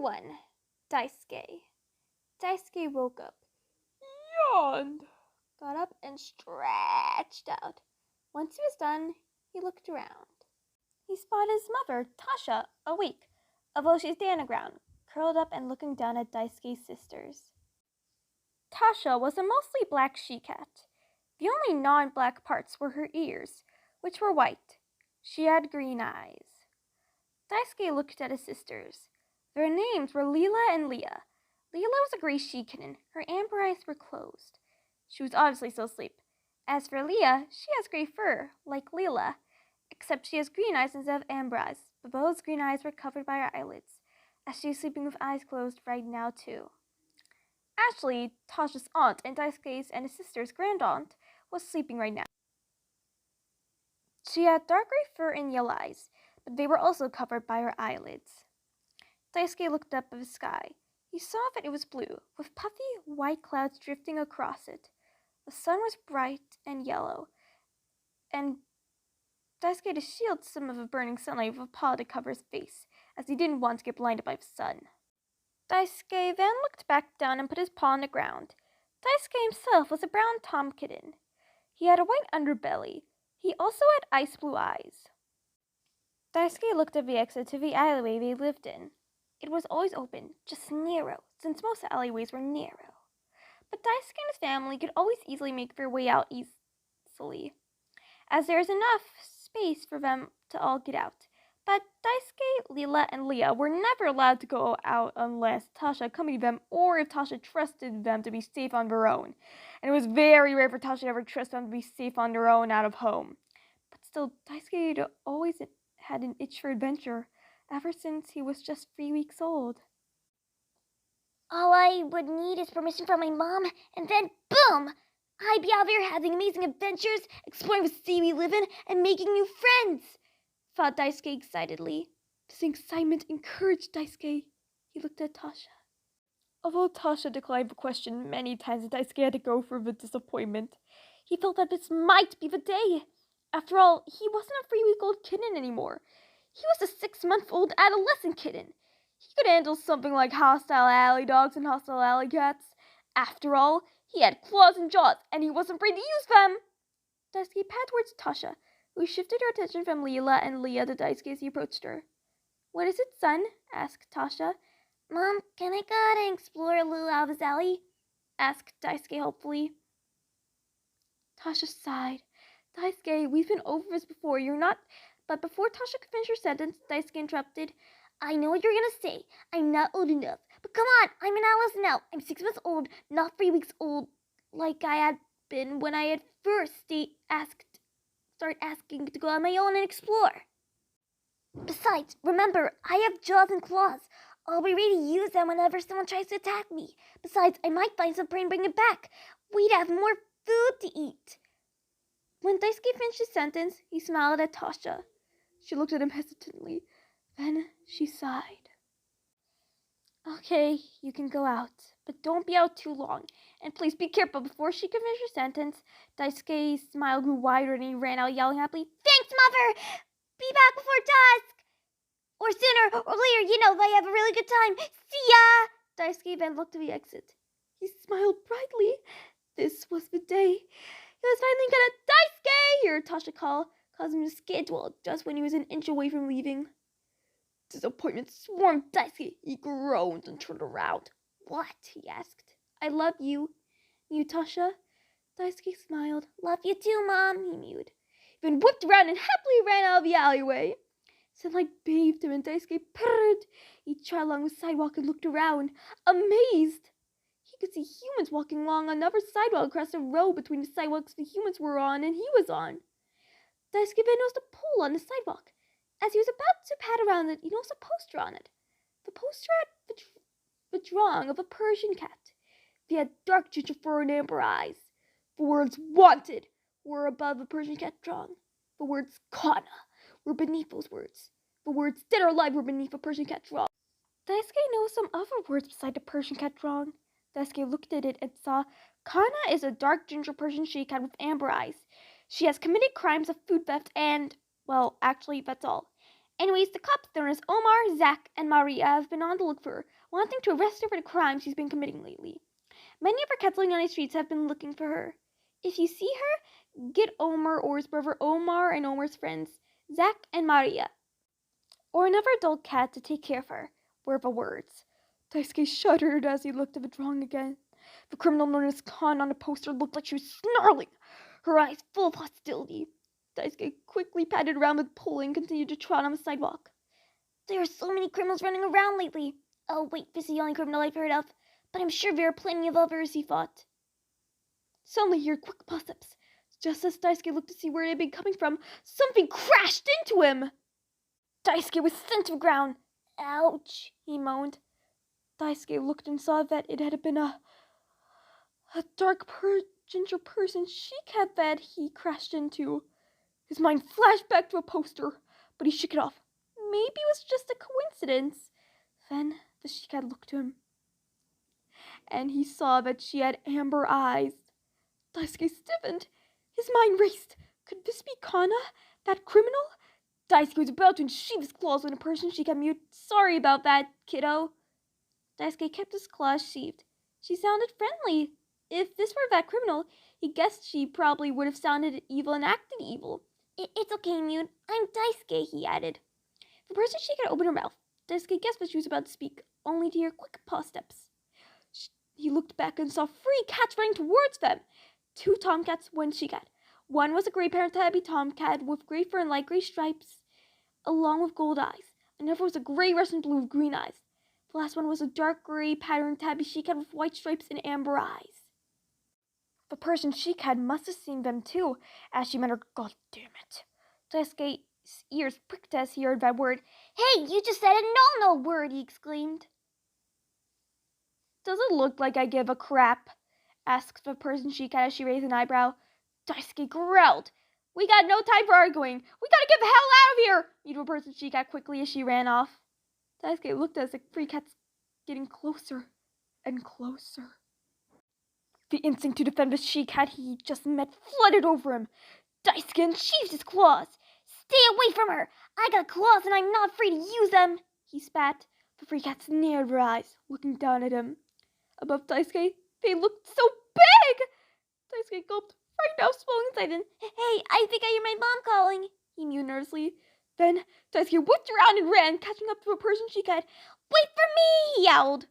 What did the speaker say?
1. Daisuke. Daisuke woke up, yawned, got up and stretched out. Once he was done, he looked around. He spotted his mother, Tasha, awake, although she stayed on the ground, curled up and looking down at Daisuke's sisters. Tasha was a mostly black she-cat. The only non-black parts were her ears, which were white. She had green eyes. Daisuke looked at his sisters. Their names were Leela and Leah. Leela was a gray she-kitten. Her amber eyes were closed. She was obviously still asleep. As for Leah, she has gray fur, like Leela, except she has green eyes instead of amber eyes, but those green eyes were covered by her eyelids, as she is sleeping with eyes closed right now too. Ashley, Tasha's aunt and Daisuke's and his sister's grandaunt, was sleeping right now. She had dark gray fur and yellow eyes, but they were also covered by her eyelids. Daisuke looked up at the sky. He saw that it was blue, with puffy white clouds drifting across it. The sun was bright and yellow, and Daisuke had to shield some of the burning sunlight with a paw to cover his face, as he didn't want to get blinded by the sun. Daisuke then looked back down and put his paw on the ground. Daisuke himself was a brown tom kitten. He had a white underbelly. He also had ice blue eyes. Daisuke looked at the exit to the alleyway they lived in. It was always open, just narrow, since most alleyways were narrow. But Daisuke and his family could always easily make their way out easily, as there is enough space for them to all get out. But Daisuke, Leela, and Leah were never allowed to go out unless Tasha accompanied them or if Tasha trusted them to be safe on their own. And it was very rare for Tasha to ever trust them to be safe on their own out of home. But still, Daisuke had always had an itch for adventure, ever since he was just 3 weeks old. All I would need is permission from my mom, and then boom! I'd be out there having amazing adventures, exploring the city we live in, and making new friends, thought Daisuke excitedly. This excitement encouraged Daisuke. He looked at Tasha. Although Tasha declined the question many times, Daisuke had to go through the disappointment. He felt that this might be the day. After all, he wasn't a 3-week-old kitten anymore. He was a 6-month-old adolescent kitten. He could handle something like hostile alley dogs and hostile alley cats. After all, he had claws and jaws, and he wasn't afraid to use them. Daisuke patted towards Tasha, who shifted her attention from Leela and Leah to Daisuke as he approached her. "What is it, son?" asked Tasha. Mom, can I go out and explore a little out of this alley? Asked Daisuke hopefully. Tasha sighed. Daisuke, we've been over this before. You're not... But before Tasha could finish her sentence, Daisuke interrupted. I know what you're gonna say. I'm not old enough. But come on, I'm an adolescent now. I'm 6 months old, not 3 weeks old, like I had been when I had first started asking to go on my own and explore. Besides, remember, I have jaws and claws. I'll be ready to use them whenever someone tries to attack me. Besides, I might find some prey and bring it back. We'd have more food to eat. When Daisuke finished his sentence, he smiled at Tasha. She looked at him hesitantly. Then she sighed. Okay, you can go out, but don't be out too long. And please be careful. Before she could finish her sentence, Daisuke's smile grew wider and he ran out yelling happily, Thanks, Mother! Be back before dusk! Or sooner or later, you know, if I have a really good time. See ya! Daisuke then looked to the exit. He smiled brightly. This was the day. He was finally gonna Daisuke! Hear Tasha call, causing him to schedule just when he was an inch away from leaving. Disappointment swarmed Daisuke. He groaned and turned around. What? He asked. I love you. You, Tasha? Daisuke smiled. Love you too, Mom, he mewed. He then whipped around and happily ran out of the alleyway. Sunlight bathed him and Daisuke purred. He trotted along the sidewalk and looked around, amazed. He could see humans walking along another sidewalk across the road between the sidewalks the humans were on and he was on. Daisuke then noticed a pole on the sidewalk. As he was about to pat around it, he noticed a poster on it. The poster had the drawing of a Persian cat. They had dark ginger fur and amber eyes. The words "wanted" were above the Persian cat drawing. The words "Kana" were beneath those words. The words "dead or alive" were beneath the Persian cat drawing. Daisuke noticed some other words beside the Persian cat drawing. Daisuke looked at it and saw, Kana is a dark ginger Persian she-cat with amber eyes. She has committed crimes of food theft and, well, actually, that's all. Anyways, the cops known as Omar, Zach, and Maria have been on the look for her, wanting to arrest her for the crimes she's been committing lately. Many of her cats living on the streets have been looking for her. If you see her, get Omar or his brother Omar and Omar's friends, Zach and Maria, or another adult cat to take care of her, were the words. Daisuke shuddered as he looked at the drawing again. The criminal known as Khan on the poster looked like she was snarling, her eyes full of hostility. Daisuke quickly patted around with pole and continued to trot on the sidewalk. There are so many criminals running around lately. Oh, wait, this is the only criminal I've heard of. But I'm sure there are plenty of others, he thought. Suddenly he heard quick footsteps. Just as Daisuke looked to see where it had been coming from, something crashed into him. Daisuke was sent to the ground. Ouch, he moaned. Daisuke looked and saw that it had been a dark ginger person she-cat that he crashed into. His mind flashed back to a poster, but he shook it off. Maybe it was just a coincidence. Then the she-cat looked to him, and he saw that she had amber eyes. Daisuke stiffened. His mind raced. Could this be Kana, that criminal? Daisuke was about to unsheath his claws when a person she-cat mewed. Sorry about that, kiddo. Daisuke kept his claws sheathed. She sounded friendly. If this were that criminal, he guessed she probably would have sounded evil and acted evil. It's okay, Mute. I'm Daisuke, he added. The person she-cat opened her mouth. Daisuke guessed what she was about to speak, only to hear quick paw steps. He looked back and saw 3 cats running towards them. 2 tomcats, 1 she-cat. One was a gray parent tabby tomcat with gray fur and light gray stripes, along with gold eyes. Another was a gray Russian blue with green eyes. The last one was a dark gray patterned tabby she-cat with white stripes and amber eyes. The Persian she-cat must have seen them too, as she muttered, "God damn it." Daisuke's ears pricked as he heard that word. Hey, you just said a no-no word, he exclaimed. Does it look like I give a crap? Asked the Persian she-cat as she raised an eyebrow. Daisuke growled. We got no time for arguing. We gotta get the hell out of here, mewed the Persian she-cat quickly as she ran off. Daisuke looked as the 3 cats getting closer and closer. The instinct to defend the she-cat he just met flooded over him. Daisuke unsheathed his claws. Stay away from her! I got claws and I'm not free to use them, he spat. The 3 cats narrowed their eyes, looking down at him. Above Daisuke, they looked so big! Daisuke gulped, frightened out, swelling inside him. Hey, I think I hear my mom calling, he mewed nervously. Then Daisuke whipped around and ran, catching up to a Persian she-cat. Wait for me, he yowled.